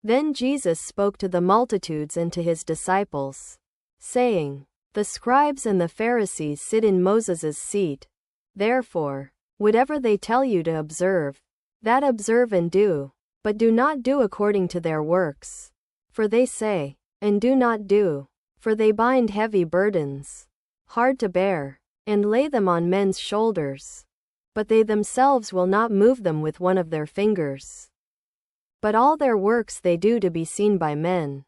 Then Jesus spoke to the multitudes and to his disciples, saying, "The scribes and the Pharisees sit in Moses' seat. Therefore, whatever they tell you to observe, that observe and do, but do not do according to their works. For they say, and do not do, for they bind heavy burdens, hard to bear, and lay them on men's shoulders, but they themselves will not move them with one of their fingers. But all their works they do to be seen by men.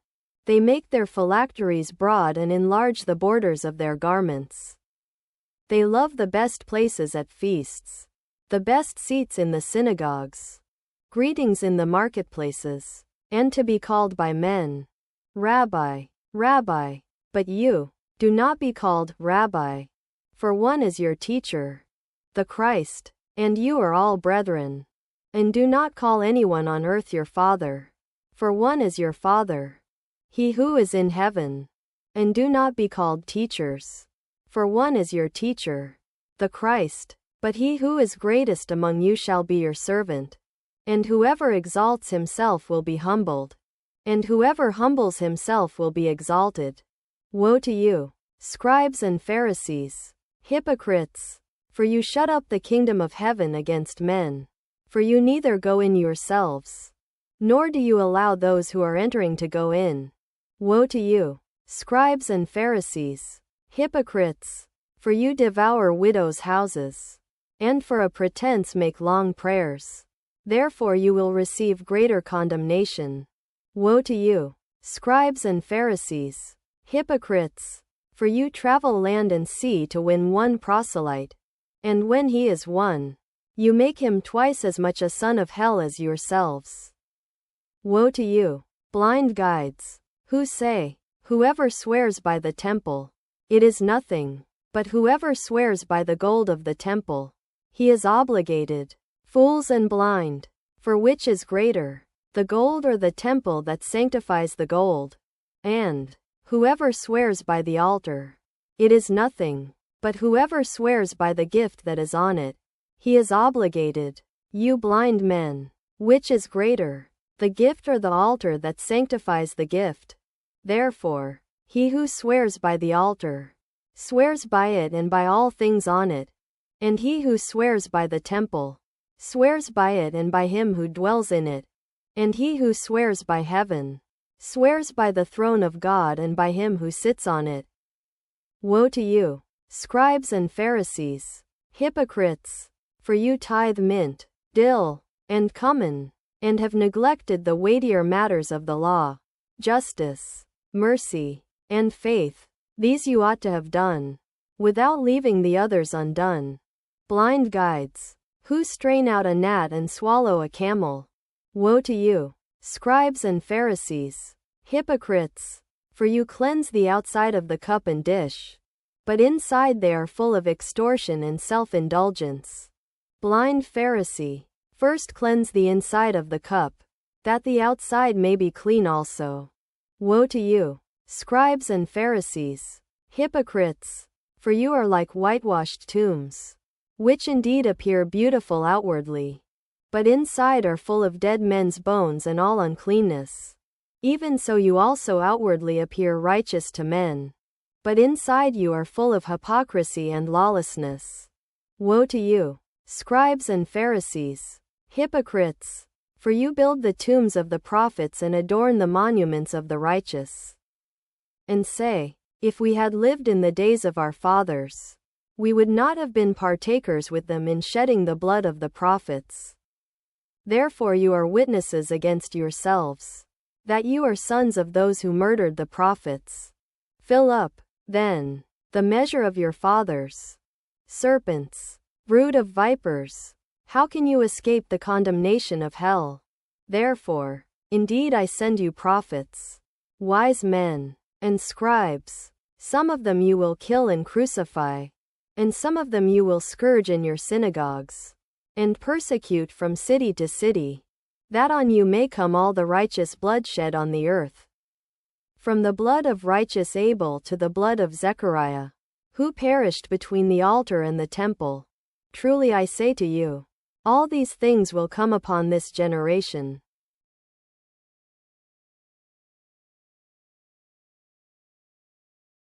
They make their phylacteries broad and enlarge the borders of their garments. They love the best places at feasts, the best seats in the synagogues, greetings in the marketplaces, and to be called by men, Rabbi, Rabbi. But you, do not be called Rabbi, for one is your teacher, the Christ, and you are all brethren. And do not call anyone on earth your father, for one is your Father, he who is in heaven. And do not be called teachers, for one is your teacher, the Christ. But he who is greatest among you shall be your servant. And whoever exalts himself will be humbled, and whoever humbles himself will be exalted. Woe to you, scribes and Pharisees, hypocrites! For you shut up the kingdom of heaven against men. For you neither go in yourselves, nor do you allow those who are entering to go in. Woe to you, scribes and Pharisees, hypocrites! For you devour widows' houses, and for a pretense make long prayers. Therefore you will receive greater condemnation. Woe to you, scribes and Pharisees, hypocrites! For you travel land and sea to win one proselyte, and when he is won, you make him twice as much a son of hell as yourselves. Woe to you, blind guides, who say, whoever swears by the temple, it is nothing, but whoever swears by the gold of the temple, he is obligated. Fools and blind, for which is greater, the gold or the temple that sanctifies the gold? And whoever swears by the altar, it is nothing, but whoever swears by the gift that is on it, he is obligated. You blind men, which is greater, the gift or the altar that sanctifies the gift? Therefore, he who swears by the altar, swears by it and by all things on it. And he who swears by the temple, swears by it and by him who dwells in it. And he who swears by heaven, swears by the throne of God and by him who sits on it. Woe to you, scribes and Pharisees, hypocrites! For you tithe mint, dill, and cumin, and have neglected the weightier matters of the law, justice, mercy, and faith. These you ought to have done, without leaving the others undone. Blind guides, who strain out a gnat and swallow a camel. Woe to you, scribes and Pharisees, hypocrites! For you cleanse the outside of the cup and dish, but inside they are full of extortion and self-indulgence. Blind Pharisee, first cleanse the inside of the cup, that the outside may be clean also. Woe to you, scribes and Pharisees, hypocrites! For you are like whitewashed tombs, which indeed appear beautiful outwardly, but inside are full of dead men's bones and all uncleanness. Even so you also outwardly appear righteous to men, but inside you are full of hypocrisy and lawlessness. Woe to you, scribes and Pharisees, hypocrites! For you build the tombs of the prophets and adorn the monuments of the righteous, and say, if we had lived in the days of our fathers, we would not have been partakers with them in shedding the blood of the prophets. Therefore you are witnesses against yourselves, that you are sons of those who murdered the prophets. Fill up, then, the measure of your fathers. Serpents, brood of vipers, how can you escape the condemnation of hell? Therefore, indeed I send you prophets, wise men, and scribes. Some of them you will kill and crucify, and some of them you will scourge in your synagogues, and persecute from city to city, that on you may come all the righteous bloodshed on the earth. From the blood of righteous Abel to the blood of Zechariah, who perished between the altar and the temple. Truly I say to you, all these things will come upon this generation.